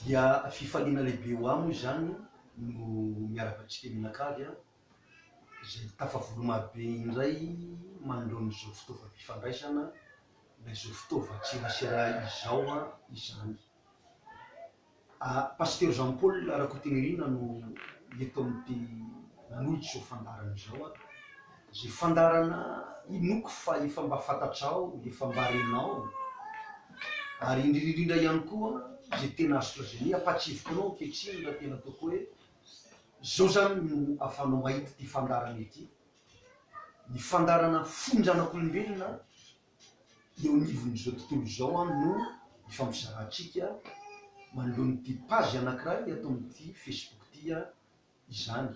dia fifaliana lehibe ho amo zany no miarabatsika mianakavy a zay tafavolomabe indray manoloan'izao fitaova fifandraisana na izao fitaova tserasera izao a izany. Pasteur Jean Paul Rakotonerina no eto amin'ity nanolotra izao fandarana izao a, zay fandarana inoko fa efa mba fantatrao, efa mba renao, ary indrindrindrindra ihany koa zay tena azo lazainy ampatsivoka anao ankehitriny raha tena ataoko hoe zao zany no ahafahanao mahita ity fandarana ity, ny fandarana fondranak'olombelona eo anivon'izao tontolo izao no ifampizarantsika manoloan'ity page anankiray ato amin'ity Facebook ity izany.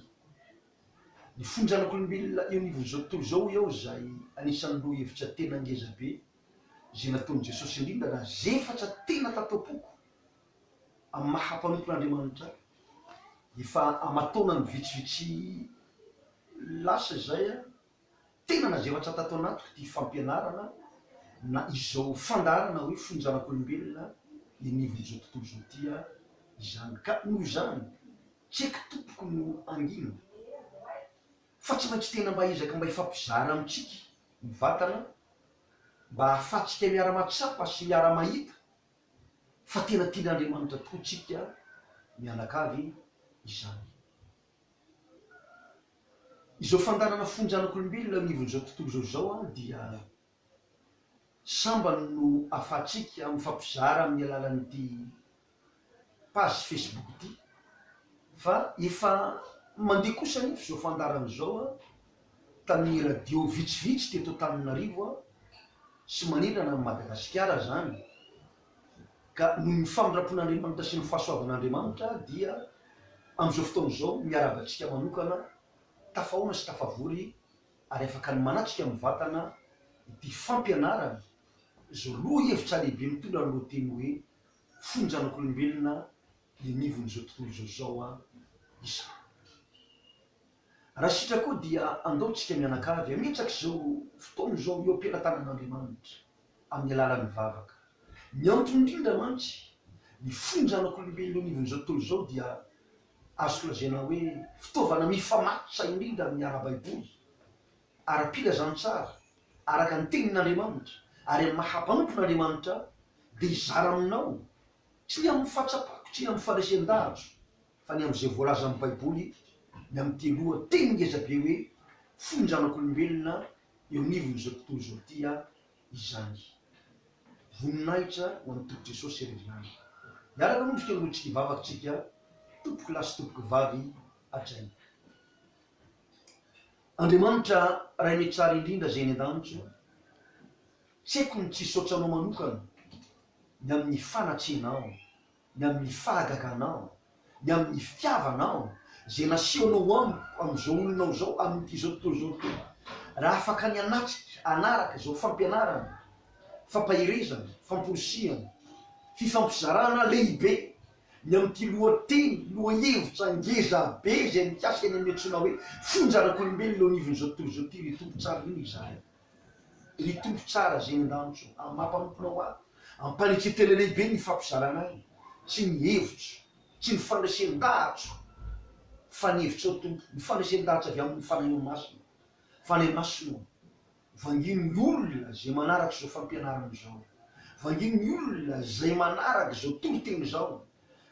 Ny fondranak'olombelona eo anivon'izao tontolo izao eo zay anisan'ny loha hevitra tena ngeza be zay nataon'i Jesosy indrindra raha zefatra tena tataopoko amin'ny mahampanompon'Andriamanitra efa amataonany vitsivitsy lasa zay a tena nazefatra tato anatiko ty fampianarana na izao fandarana hoe fondranak'olombelona inivon'izao tontolo izao ty izany. Ka noho izany tsy haiko tompoko no angina fa tsy maintsy tena mba ezaka mba hifampizara amitsika mivatana mba ahafatsika miara-matsapa sy miara-mahita fa tena tian'Andriamanitra tokoa tsika mianakavy izany. Izao fandarana fondranak'olombelona nivon'izao tontolo zao dia samba no ahafatsika mifampizara amin'ny alalan'ity page Facebook ity, fa efa mandeha kosa nefa izao fandarana zao tamin'ny radio vitsivitsy teto Antananarivo sy manerana ny Madagasikara zany. Ka noho ny famindrampon'Andriamanitra sy ny fahasoavan'Andriamanitra dia amin'izao fotoana izao miarabantsika manokana tafahoana sy tafavory ary afaka ny manatrika mivatana ity fampianarana izao loha hevitra lehibe mitondra ny lohateny hoe fondranak'olombelona inivon'izao tontolo izao izany. Raha sitraka koa dia andaontsika mianakavy ametraka izao fotoana izao eo am-pelatanan'Andriamanitra amin'ny alalan'ny vavaka. Ny antony indrindra mantsy ny fondranak'olombelona inivon'izao tontolo izao dia azo lazaina hoe fitaovana mifamatotra indrindra amin'ny ara-baiboly, ara-pilazantsara, araka ny tenin'Andriamanitra ary amin'ny mahampanompon'Andriamanitra dia hizara aminao tsy ny amin'ny fahatsapako, tsy ny amin'ny fandraisan-dahatra fa ny amin'izay voalaza amin'ny baiboly ny amin'ny teloha teny ngeza be hoe fondranak'olombelona eo anivon'izao tontolo izao ty izany. Voninahitra ho an'ny Tompo Jesosy Herezany. Miaraka mondrika nolotsika hivavakantsika tompoko lahy sy tompoko vavy hatrainy. Andriamanitra ray ny tsara indrindra zay ny an-danitra, tsy haiko ny tsy saotranao manokana ny amin'ny fanatsenao, ny amin'ny fahagaganao, ny amin'ny fitiavanao zay nasehonao amiko amin'izao olonao zao amin'ity zao tontolo zao ty. Raha afaka ny anatrika anaraka izao fampianarana, fampahirezana, famporisihana, fifampizarana lehibe ny amin'ity lohateny, lohahevitra ngeza be zay mikasika ny amin'n'antsoina hoe fondranak'olombelona eo anivon'izao tontolo zao ty. Ry tompo tsara iny izany, ry tompo tsara zay an-danitra amin'ny mampanomponao ahy, amin'ny mpanetsetela lehibe ny fampizarana ahy, tsy ny hevitra, tsy ny fandraisan-dahatra fa ny hevitra tompo, ny fandraisan-dahatra avy amin'ny fanahy masina, fanahy masina vanginy ny olona zay manaraka izao fampianarana izao, vanginy ny olona zay manaraka izao toloteny izao,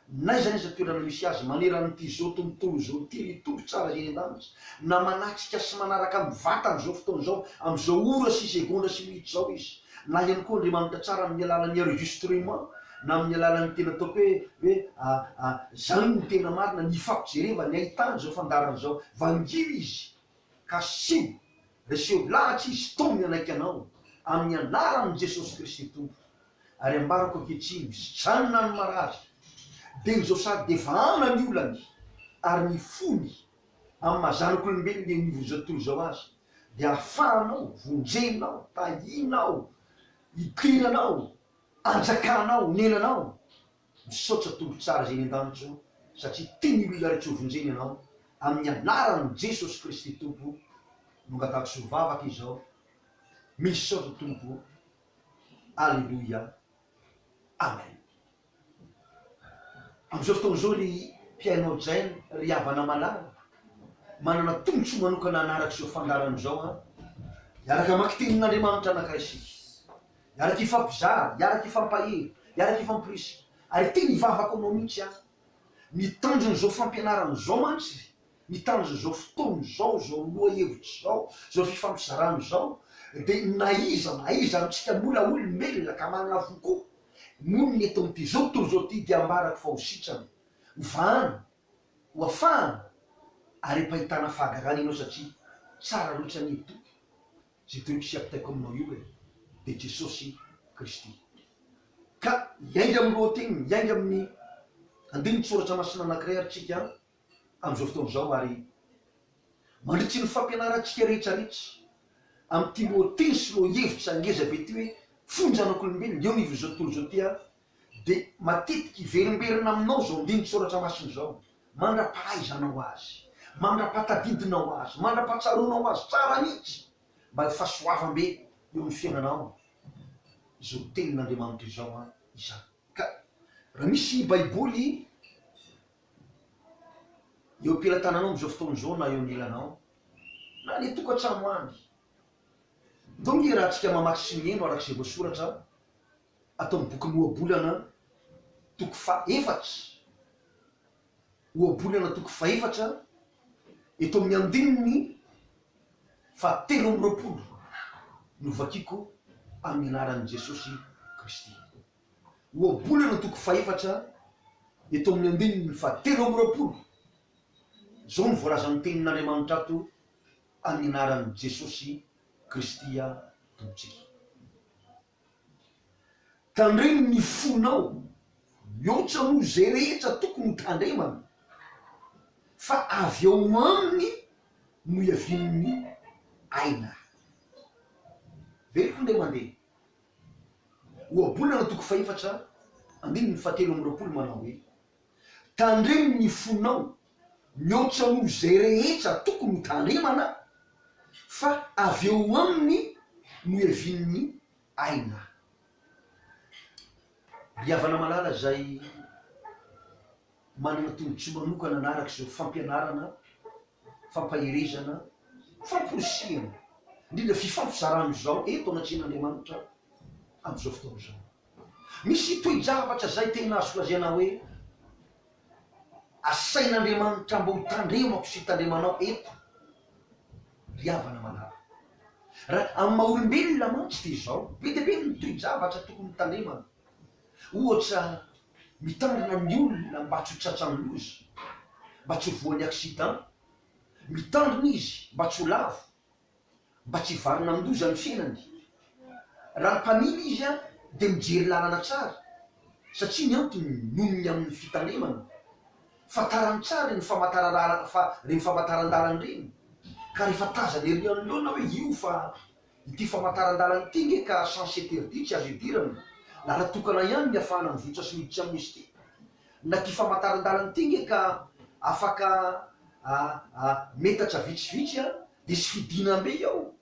naiza naiza toerana misy azy maneran'ity zao tontolo zao ty. Ry tompo tsara zay an-danitra, na manatrika sy manaraka amin'ny vatany zao fotoana zao amin'izao ora sy segondra sy minitra zao izy, na ihany koa Andriamanitra tsara amin'ny alalan'ny enregistrement na amin'ny alalan'ny tena ataoko hoe zany ny tena marina, ny fampijereva ny ahitany zao fandarana zao, vangio izy ka sio reseo lahatra izy tao mianaiky anao amin'ny anaran'i Jesosy Kristy tompo. Ary ambarako ankehitriny janona ny marary dia izao sady devahana ny olany ary ny fony amin'ny mahazanak'olombelona ny anivon'izao tontolo izao azy, dia ahafahanao vonjenao, tahinao, itiranao, anjakanao, nenanao misaotra tompo tsara zay ny an-danitra satria tiany olona rehetra ho vonjeny anao amin'ny anaran'i Jesosy Kristy tompo. Nongatako sy mivavaka izao, misaotra tompo. Alleluia, amen. am'izao fotoan'izao ry mpiainao jainy ry havana malala manana tongotro manokana anaraka izao fandaran'izao a iaraka maki tenin'Andriamanitra anankiray isika iaraka ifampizara iaraka ifampahery iaraka ifampirisy ary teny ivavaka anao mihitsy a mitandriny zao fampianarana zao mantsy mitandriny zao fotoana zao zao loha hevitra zao fifampizarana zao de naiza amitsika mola olombelona ka manana avokoa monony eto am'ty zao tontolo zao ty de ambarako fa ho sitrany hovahana ho afahana ary mpahitana fahagarana ianao satria tsara loatra ny toky zay toloky sy ampitaiko aminao io e de Jesosy Kristy ka iainga amin'ny lohateny iainga amin'ny andiny tsoratra masina anankiray ary tsika am'izao fotoan'izao ary mandritry ny fampianarantsika rehetrarehetra am'ty lohateny sy lohahevitra ngeza be ty hoe fonjanak'olombelona eo nivo zao tontolo zao ty a de matetiky verimberina aminao zao andiny tsoratra masina zao mandra-pahaizanao azy mandra-patadidinao azy mandra-patsaronao azy tsara mihitsy mba fahasoavam-be eo amin'ny fiainanao zao tenin'Andriamanitra izao a izany ka raha misy baiboly eo am-pelatananao am'izao fotoan'izao na eo anilanao na le tokantrano any dao nge raha tsika mamaky sy mieno arak'izay voasoratra atao amin'ny boky Ohabolana toko faefatra Ohabolana toko faefatra eto amin'ny andininy fahatelo amby roapolo no vakiko amin'ny anaran'i Jesosy Kristy. Ohabolana toko faefatra eto amin'ny andininy fahatelo amby roapolo zao ny voalazan'ny tenin'Andriamanitra ato amin'ny anaran'i Jesosy Kristy tompontsika. Tandremo ny fonao mihoatra no zay rehetra tokony tandremana fa avy eo aminy no iavin'ny aina. Veriko nde mandeha. Ohabolana toko faefatra andininy fahatelo amby roapolo manao hoe tandremo ny fonao mihoatra no zay rehetra tokony tandremana fa avy eo aminy no iavin'ny aina. Ry havana malala zay manana tongotry manokana anarak'izao fampianarana fampaherezana famporisiana indrindra fifampizarana zao eto anatrehan'Andriamanitra am'izao fotoana zao misy toe-javatra zay tena azo lazaina hoe asain'Andriamanitra mba ho tandremako sy tandremanao eto ry havana malala raha amin'ny maha-olombelona mantsy ty zao be de be ny toe-javatra tokony tandremana ohatra mitandrina ny olona mba tsy ho tratran'ny loza mba tsy ho voan'ny accident mitandrina izy mba tsy ho lavo mba tsy varina amin'loza ny fiainany raha mpamily izy a de mijery lalana tsara satria ny antony nonony amin'ny fitandremana fatarany tsara ny reny famataran-dalany reny ka rehefa tazany ery anoloana hoe io fa ity famataran-dalany ity nge ka sens interdit tsy azo idirana la natokana ihany ny afahana mivotra sy miditra amin'izy ty na ty famataran-dalany ity nge ka afaka metatra vitsivitsy a de sy fidinam-be ao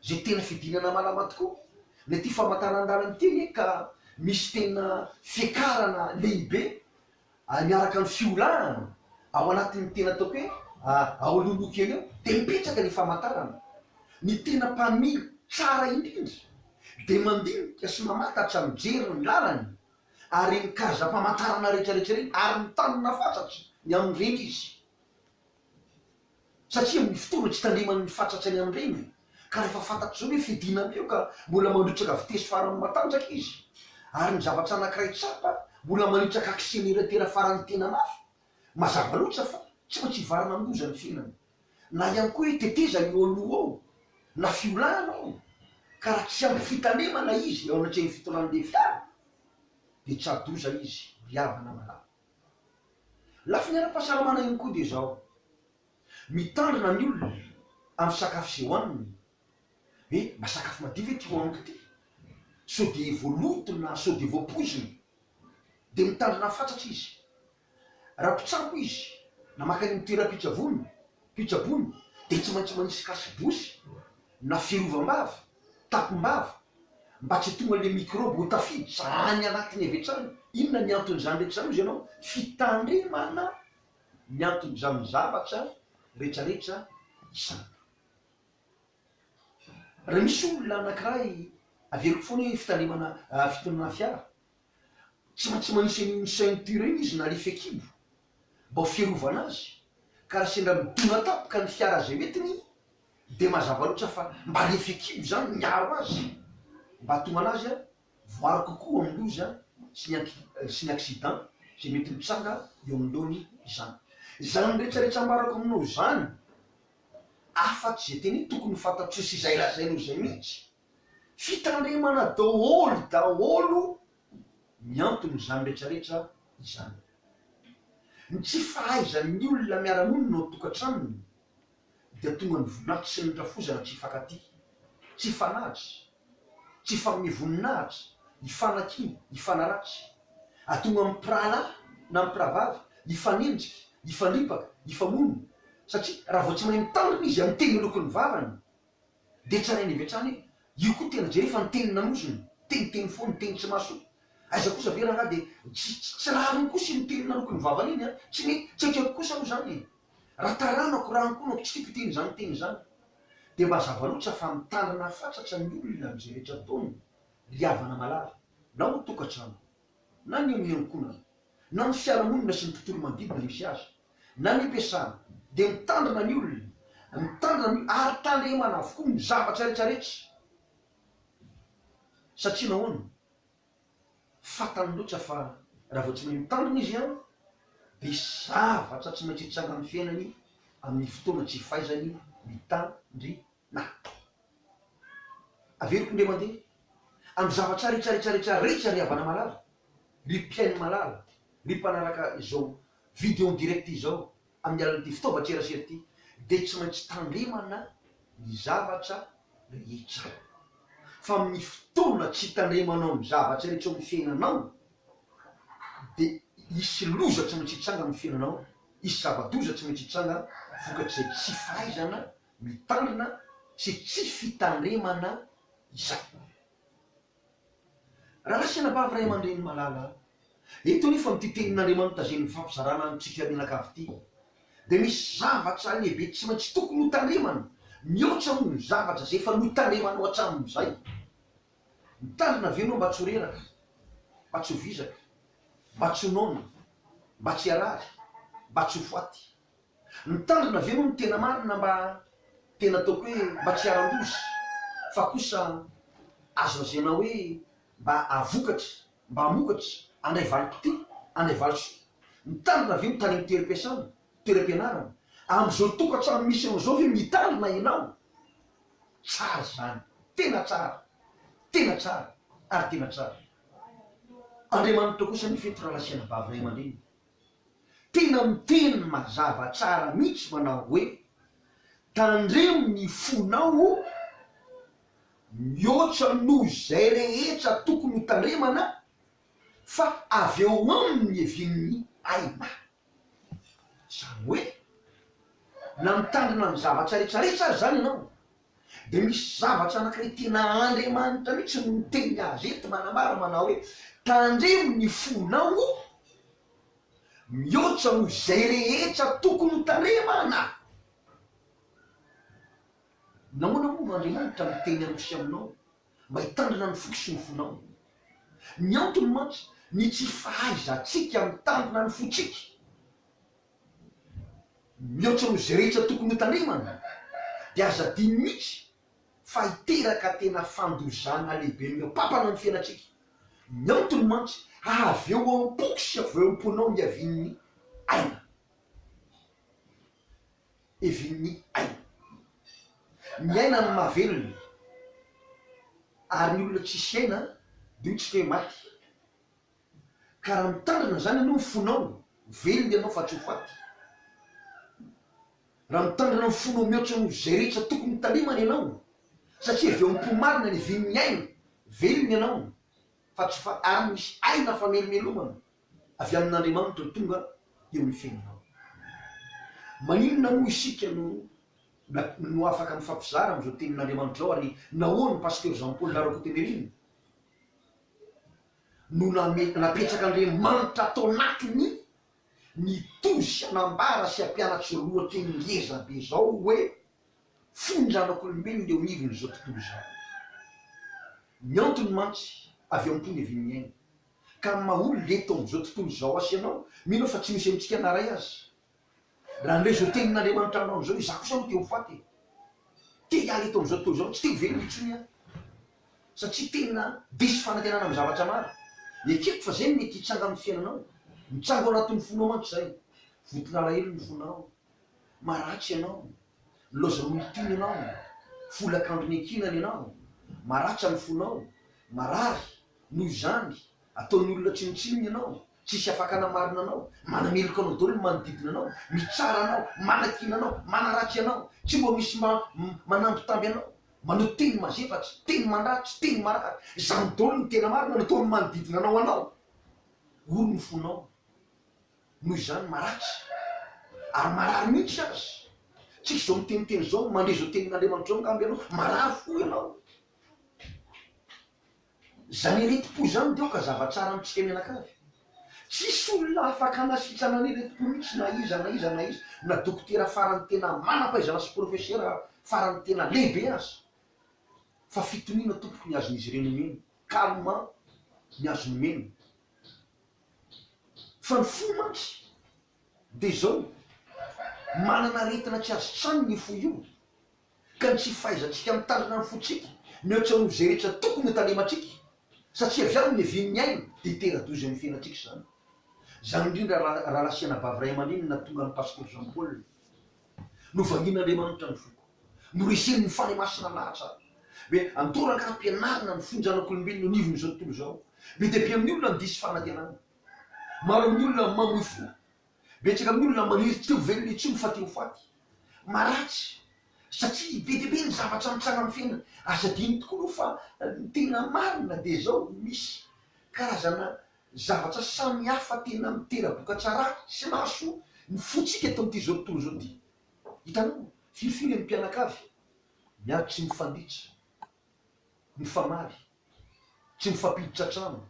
zay tena fidinana malama tokoa na ty famataran-dalany ity nge ka misy tena fiakarana lehibe miaraka ny fiolahana ao anatin'ny tena ataoko hoe aololoky eny eo de mipetraka ny famatarana ny tena mpamily tsara indrindra de mandinika sy mamatatra mijery ny lalany ary mikarazam-pamatarana rehetrarehetra reny ary mitanina fatsatra ny amin'ireny izy satria amin'ny fotoana tsy tandremany ny fatsatra ny amin'ireny ka rehefa fantatry zao hoe fidinana eo ka mbola mandrotraka vitesy farany matanjaka izy ary ny zavatra anankiray tsapa mbola manitraka accélérateur farany tena mafy mazava loatra fa tsy maintsy hivarana amin'loza ny fiainany na ihany koa hoe tetezany eo aloha ao na fiolahana ao ka raha tsy ampy fitandremana izy ao anatrehany fitolan'le fiara de tsy adoza izy riavana malala. Lafa ny ara-pahasalamana ihany koa de zao mitandrina ny olona amin'ny sakafo ze hoaniny hoe mba sakafo madio ve ty hoaniko ty so de voaloto na so de voapoziny de mitandrina fatsatra izy raha mpitsampo izy na makany ny toeram-pitsaboany de tsy maintsy manisy kasibosy na fiarovam-bava tapombava mba tsy tonga le microbe ho tafiditra any anatiny avetrany. Inona ny anton'izany rehetra izy ianao? Fitandremana ny anton'izany zavatra rehetrarehetra izany. Raha misy olona anankiray averiko foana hoe fitandremana fiara, tsy manisy an'iny ceinture iny izy na le fekibo mba ho fierovana azy, ka raha sendra midona tapoka ny fiara zay entiny, de mazava loatra fa mba le fekibo zany miaro azy mba hatonga anazy a voary kokoa amin'ny loza sy ny accident zay mety mitsanga eo amin'lohany izany. Zany rehetrarehetra ambarako aminao zany, afa-tsy zay teny tokony fantatro sy izay lazainao zay mihitsy. Fitandremana daholo miantony zany rehetrarehetra izany. Ny tsy fahaizan'ny olona miara-monina ao tokantranony dia tonga ny voninahitra sy ny rafozana tsy hifankatia, tsy hifanahitra, tsy fagnome voninahitra, hifanakina, hifanaratsy, atonga amin'ny pirahalahy na amin'ny pirahavavy, hifanenjika, hifandripaka, hifamono. Satria raha vao tsy mahay mitandrina izy amin'ny teny lokon'ny vavany, de tsarainy avetrany io koa tena jereo fa niteny namoziny, teniteny foana, teny tsy maso. Aiza kosa vera nga de tsy rariny kosa miteny nalokon'ny vavany iny a, tsy akeko kosa aloha zany. Raha taranako raha ankonako tsy tiako teny zany teny zany. De mazava loatra fa mitandrina fatratra ny olona am'izay rehetra ataony, ry havana malala, na ho tokantrano, na ny amin'ny ankonana, na ny fiarahamonina sy ny tontolo manodidina misy azy, na ny ampiasana, de mitandrina ny olona, mitandrina ary tandremana avokoa ny zavatra rehetrarehetra. Satria nahoana? Fatany loatra fa raha vao tsy mahay mitandrina izy a, de zavatra tsy maintsy hitsanga amin'ny fiainany amin'ny fotoana tsy fahaizany mitandrina. Averiko ndre mandeha amin'ny zavatra rehetra ry havana malala, ry mpiaino malala, ry mpanaraka izao vidéo direct izao amin'ny alalan'ity fitaovan-tserasera ity, de tsy maintsy tandremana ny zavatra rehetra. Fa amin'ny fotoana tsy tandremanao amin'ny zavatra rehetra amin'ny fiainanao, de hisy loza tsy maintsy hitsanga amin'ny fiainanao, hisy zava-doza tsy maintsy hitsanga vokatr'izay tsy fahaizana mitandrina sy tsy fitandremana izay. Raha lasina bavy ray aman-dreny malala, eto nefa am'ty tenin'Andriamanitra zay mifampizarana antsika mianakavy ty, de misy zavatra lehibe tsy maintsy tokony ho tandremana mihoatra amin'ny zavatra zay efa notandremanao hatramin'izay. Mitandrina avy anao mba tsy ho reraka, mba tsy ho vizaka, mba tsy ho nona, mba tsy harary, mba tsy ho foaty. Mitandrina avy anao ny tena marina mba tena ataoko hoe mba tsy haran-dozy, fa kosa azo lazaina hoe mba avokatra, mba hamokatra, andray valim-pity, andray valisoa. Mitandrina avy eo tany amin'ny toeram-piasana, toeram-pianarana, am'izao tokantrano misy an'izao ve mitandrina ianao? Tsara zany, tena tsara, tena tsara, ary tena tsara. Andriamanitra kosa mifety raha lasiana bavy ray aman-dreny, tena miteny mazava tsara mihitsy manao hoe tandremo ny fonao mihoatra noho zay rehetra tokony ho tandremana, fa avy eo aminy evin'ny aina. Zany hoe na mitandrina ny zavatra rehetrarehetra azy zany ianao, de misy zavatra anankiray tena Andriamanitra mihitsy no miteny azy eto manambara manao hoe tandremo ny fonao mihoatra noho zay rehetra tokony ho tandremana. Nahoana moa Andriamanitra miteny am'sy aminao mba hitandrina ny foko sy ny fonao? Ny antony mantsy ny tsy fahaizantsika mitandrina ny fotsika mihoatra noho zay rehetra tokony ho tandremana, de aza diny mihitsy fa hiteraka tena fandozana lehibe miampapana ny fiainatsika. Ny antony mantsy avy eo am-poko sy avy eo am-ponao ny avin'ny aina, evin'ny aina. Ny aina ny mahavelona, ary ny olona tsisy aina de ohatsika hoe maty. Ka raha mitandrina zany ianao ny fonao, velona ianao fa tsy ho faty. Raha mitandrina ny fonao mihoatra noho zay rehetra tokony ho tandremana ianao, satria avy eo am-po marina ny evin'ny aina, velona ianao fa tsy ho faty, ary misy aina fa melomelomana avy amin'Andriamanitra tonga eo amin'ny fiainanao. Maninona moa isika no afaka mifampizara am'izao tenin'Andriamanitra ao, ary nahoany pasteur Jean Paul Laroque Ténérine no napetraka Andriamanitra atao anatiny ny tozy anambara sy ampianatry loatra ngeza be zao hoe fondranak'olombelona eo anivony zao tontolo zao. Ny antony mantsy avy ampony avy miaina ka maolo leto am'izao tontolo zao asy ianao mino fa tsy misy amitsika naray azy raha ndre zao tenin'Andriamanitra anao zao izaho kosa no te ho faty te hiala eto am'izao tontolo zao tsy te ho velona intsony a satria tena disy fanantenana amy zavatra maro ekeko fa zay mety hitsanga amin'ny fiainanao mitsango anatin'ny fonao mantsy zay voton'alahelo ny fonao maratsy ianao loza molotiny ianao folakandro ny ankinany ianao maratsy amin'ny fonao marary noho izany ataon'ny olona tsinotsinony ianao tsisy afaka anamarina anao manameloka anao daholo ny manodidina anao mitsara anao manakina anao manaratsy anao tsy mbo misy manambitamby anao manao teny mazefatsy teny mandratsy teny marary zany daholo ny tena marina nataony manodidina anao anao olo ny fonao noho izany maratsy ary marary mihitsy azy tsika zao miteniteny zao mandre zao tenin'Andriamanitra zao ngamby ianao marary fo ianao zany areti-po zany deo ka zavatsara amitsika mianakavy tsisy olona afaka anasitrana ny areti-po mihitsy na iza na dokotera farany tena manam-pahaizana sy profesera farany tena lehibe azy fa fitonina tompoko ny azon'izy ireny mena calme ny azony mena fa ny fo mantsy de zao manana aretina tsy azo trano ny fo io ka ny tsy fahaizantsika mitandrina ny fotsika mihoatra no zay rehetra tokony talematsika satria avy ao ny avian'ny aina de tera-dozy amin'ny fiainatsika zany indrindra raha lasiana bavy ray aman-dreny na tonga ny pasteur Jean Paul no vangin'Andriamanitra ny foko no reseny ny fany masina lahatra hoe antoraka ampianarina ny fondranak'olombelona nivony zao tontolo zao be de be amin'ny olona midisy fanantenana maro amin'ny olona mamoy fo betsaka amin'ny olona maniry teo velona itsony fa teo faty maratsy satria be de be ny zavatra mitsanga amin'ny fiainana azadiny tokoa aloha fa tena marina de zao misy karazana zavatra samy hafa tena mitera-boka tsara sy maso ny fotsika eto am'ty zao tontolo zao ty hitanao filifily amin'ny mpianakavy miady tsy mifanditra mifamary tsy mifampiditra trano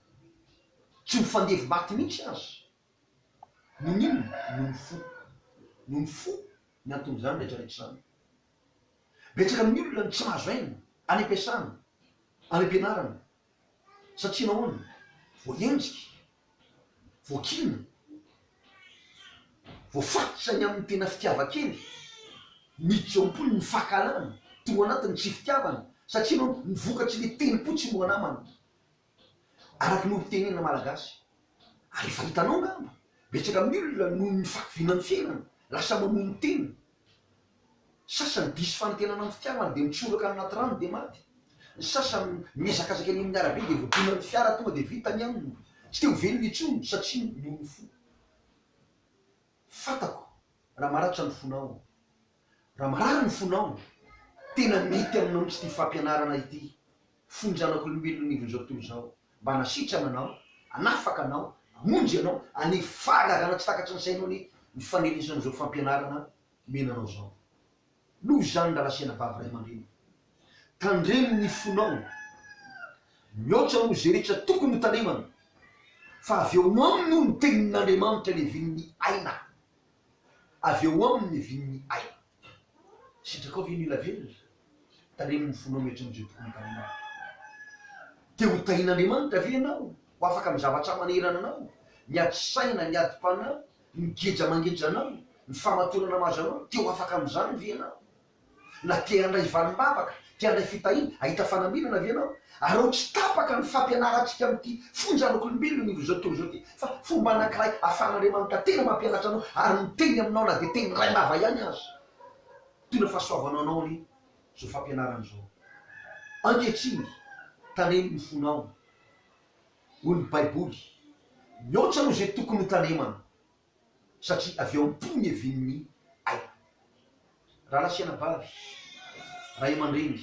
tsy mifandevy maty mihitsy azy no nino no ny fo ny anton'izany rehetrarehetra zany betsaka amin'ny olona ny tsy mahazo aina any ampiasana any ampianarana satria nahoana voaenjika voakina voafatitra ny amin'ny tena fitiava-kely miditra eo ampony ny fahakalana tonga anatiny tsy fitiavana satria nao nivokatsy le tenipo tsy mbo anamana araky nomitenena malagasy ary efa hitanao ngamba betsaka amin'ny olona noho ny fakivina ny fiainana lasa mamoa ny tena sasany disy fanantenana amin'ny fitiavana de mitsoraka anaty rano de maty ny sasany miezakazaka any amin'ny arabe de voadona ny fiara tonga de vitany aminy tsy teo velona itsony satria noho ny fo fatako raha maratra ny fonao raha marary ny fonao tena mety aminao tsy ty fampianarana ity fondranak'olombelona nivony zao tontolo zao mba nasitrana anao anafaka anao amonjy anao any falagana tsy takatry ny sainao ny faneresan'izao fampianarana menanao zao noho zany nda lasiana bavy ray aman-dreny tandremy ny fonao mihoatra no zay rehetra tokony ho talemana fa avy eo aminy no ny tenin'Andriamanitra ny vin'ny aina avy eo aminy ny vin'ny aina sitraka ao ve mila velona taremy ny fonao mihoatra n'izay tokony talemana te ho tahin'Andriamanitra ve anao ho afaka amy zavatra manerana anao miady saina miady pana migeja mangeja anao ny famatorana mazo anao te ho afaka am'izany ve anao na te handray valim-bavaka te handray fitahina ahita fanambinana ve anao ary ao tsy tapaka ny fampianaratsika am'ty fondranak'olombelona nivony zao tontolo zao ty fa fomba anankiray ahafan'Andriamanitra tena mampianatra anao ary miteny aminao na de teny ray lava ihany azy tona fahasoavanao anao ny zao fampianarana zao ankehitriny tanemy ny fonao ho ny baiboly mihoatra no zay tokony ho talemana satria avy eo ampony avin'ny aina raha lasiana bavy ray aman-dreny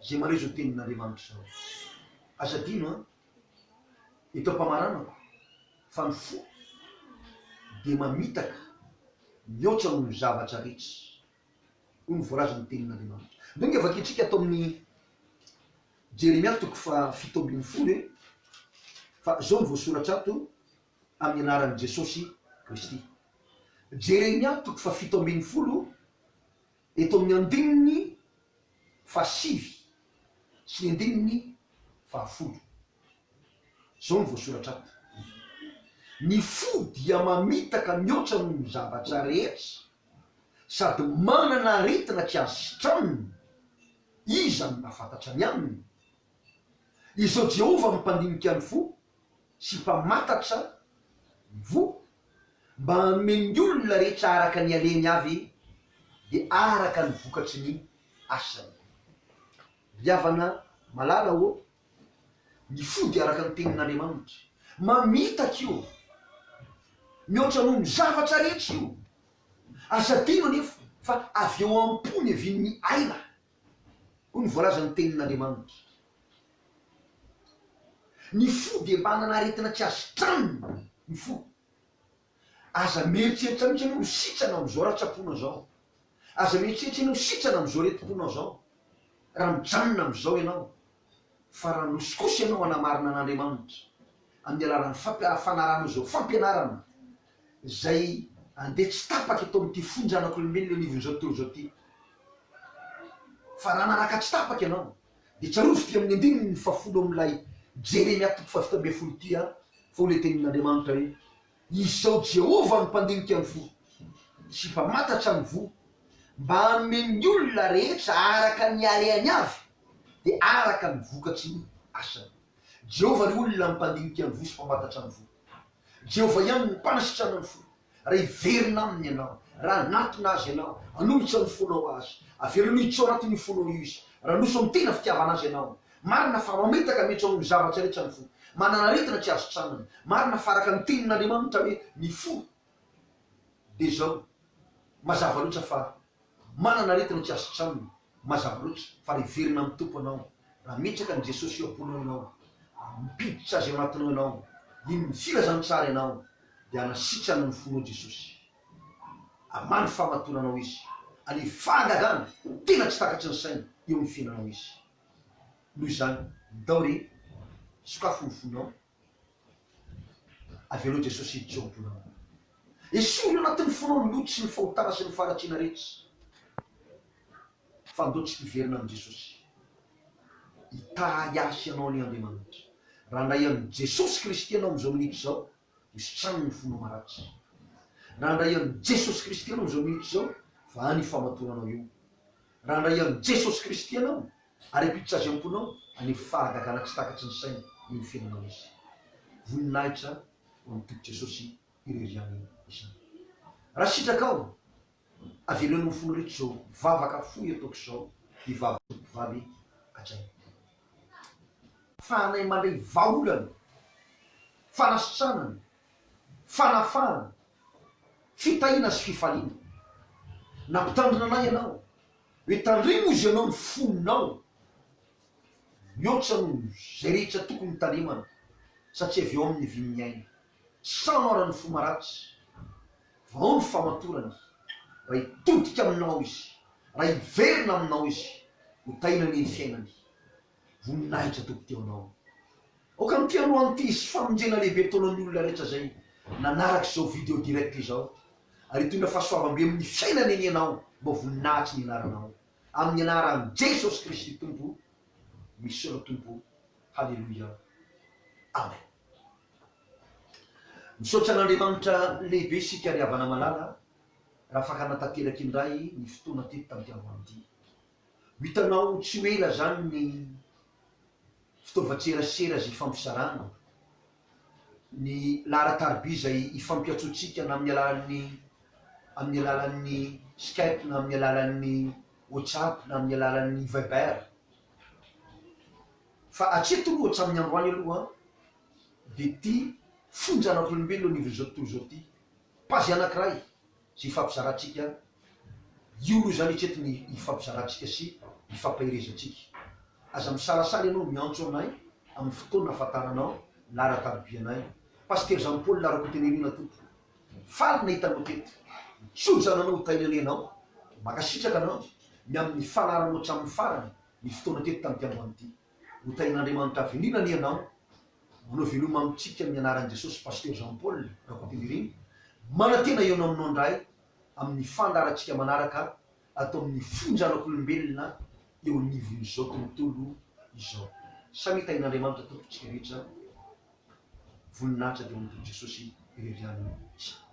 zay mare zao tenin'Andriamanitra zao azadino a eto am-pamaranako fa ny fo de mamitaka mihoatra no ny zavatra rehetra ho ny voalaza ny tenin'Andriamanitra donge avaketrika atao amin'ny Jeremia toko fa 7:10 fa zao ny voasoratra ato amin'ny anaran'i Jesosy Kristy. Jeremia 7:12 eto amin'ny andininy 7 sy ny andininy 10. Zao ny voasoratra ato: ny fo dia mamitaka mihoatra ny zavatra rehetra sady manana aretina tsy asitraniny, iza no mahafantatra ny aminy. Izao Jehova mampandinika ny fo sy mpamantatra ny vo, mba hanome ny olona rehetra araka ny aleny avy dia araka ny vokatry ny asany. Riavana malala o, ny fo dia araka ny tenin'Andriamanitra, mamitaka io, mihoatra noho ny zavatra rehetra io. Asadino nefa fa avy eo am-pony avin'ny aina, ho ny voalaza ny tenin'Andriamanitra. Ny fo dia manana aretina tsy asitraniny. Ny fo aza mieritreritra mihitsy ianao sitrana am'izao ratsaponao zao, aza mieritreritra ianao sitrana am'izao retim-ponao zao, raha mijanona am'izao ianao, fa raha nosikosy ianao anamarina an'Andriamanitra amin'ny alalan'ny fanarahanao zao fampianarana zay andeha tsy tapaka eto amin'ity fonjanak'olombelona anivon'izao tontolo zao ty. Fa raha nanaka tsy tapaka ianao de tsarovity amin'ny andininy 10 amin'ilay Jeremia 7:12 ty a, fa ho le tenin'Andriamanitra hoe izao Jehova ny mpandinika ny fo sy mpamantatra ny vo, mba hanome ny olona rehetra araka ny aleany avy de araka ny vokatry ny asany. Jehova ny olona mpandinika ny vo sy mpamantatra ny vo. Jehova ihany ny mpanasitrana ny fo. Raha iverina aminy ianao, raha anatona azy ianao, anohitra ny fonao azy, averinohitra ao anatin'ny fonao izy, raha noso amin'ny tena fitiavana azy ianao, marina fa mametaka mihitsy ao ny zavatra rehetra ny fo, manana aretina tsy azo tranany, marina fa araka ny tenin'Andriamanitra hoe ny fo de zao. Mazava loatra fa manana aretina tsy azo tranany, mazava loatra fa raha iverina amin'ny tompo anao, raha metraka ny Jesosy eo am-ponao ianao, mipiditra azy ao anatinao ianao, iny filazantsara ianao, dia anasitrana ny fonao Jesosy, amany famatonanao izy, any fahagagana tena tsy takatry ny saina eo amin'ny fiainanao izy. Noho izany ndao re sokafo ny fonao, avelao Jesosy hiditra eo am-ponao, esory anatin'ny fonao ny loto sy ny fahotana sy ny faharatsiana rehetra, fa ndao tsy hiverina amin'ny Jesosy. Hitahy asy ianao ny Andriamanitra. Raha ndray amin'ny Jesosy Kristy ianao am'izao minitra zao, hositrano ny fonao maratry. Raha ndray amin'ny Jesosy Kristy ianao am'izao minitra zao, fa any famatonanao io. Raha ndray amin'ny Jesosy Kristy ianao, ary apiditra azy am-ponao, any fahagagana tsy takatry ny saina io fiainanao izy. Voninahitra ho amin'ny tompo Jesosy ireriany izany. Raha sitrakao, avelao ny fonao rehetra zao, vavaka foy ataoko zao, hivavaka vavy hatrainy. Fanay mandray vaolana, fanasitranana, fanafahana, fitahina sy fifaliana. Nampitandrina anay ianao, hoe tandremo izy ianao ny foninao, mihoatra no zay rehetra tokony tarimana, satria avy eo amin'ny vin'ny aina. Sanao ara ny fo maratsy, va ao ny famatorany, raha hitodika aminao izy, raha hiverina aminao izy, ho tainany ny fiainany. Voninahitra tompoko teo anao. Oka ny tianao an'ity sy famonjena lehibe ataon'ny olona rehetra zay nanaraky zao video direct izao, ary hitondra fahasoavam-be amin'ny fiainany eny ianao, mba voninahitry ny anaranao. Amin'ny anaran'i Jesosy Kristy tompo, misy eo tompo. Halleluja. Amen. Misaotra an'Andriamanitra lehibe sika ry havana malala, raha afaka anatanteraky indray ny fotoana teto tamin'ity androany. Hitanao tsy ho ela zany ny fitaovan-tserasera zay fampisarana, ny lahara-tarby zay ifampiatsotsika na amin'ny alalan'ny Skype, na amin'ny alalan'ny WhatsApp, na amin'ny alalan'ny Viber. Fa atreto aloha hatramin'ny androany aloha de ty fonjanak'olombelona anivon'izao tontolo zao ty, pazy anankiray zay ifampizarantsika, io aloha zany hatreto ny ifampizarantsika sy ifampahirezatsika. Aza misalasala ianao miantso anay amin'ny fotoana ahafantaranao lahara-tarby anay. Paster Jean Paul larako tenerina tompo, faly na hitanao teto, tsojananao tainany ianao, makasitraka anao ny amin'ny fanaranao hatramin'ny farany ny fotoana teto tamin'ity androany ity. Ho tain'Andriamanitra avininany ianao manao veloma amitsika amin'ny anaran'i Jesosy pasteur Jean Paul Rakotiniry manantena eo aminao indray amin'ny fandaratsika manaraka atao amin'ny finjanak'olombelona eo anivon'izao tontolo izao. Samita in'Andriamanitra tompontsika rehetra voninahitra teo amin'ny Jesosy irerianina.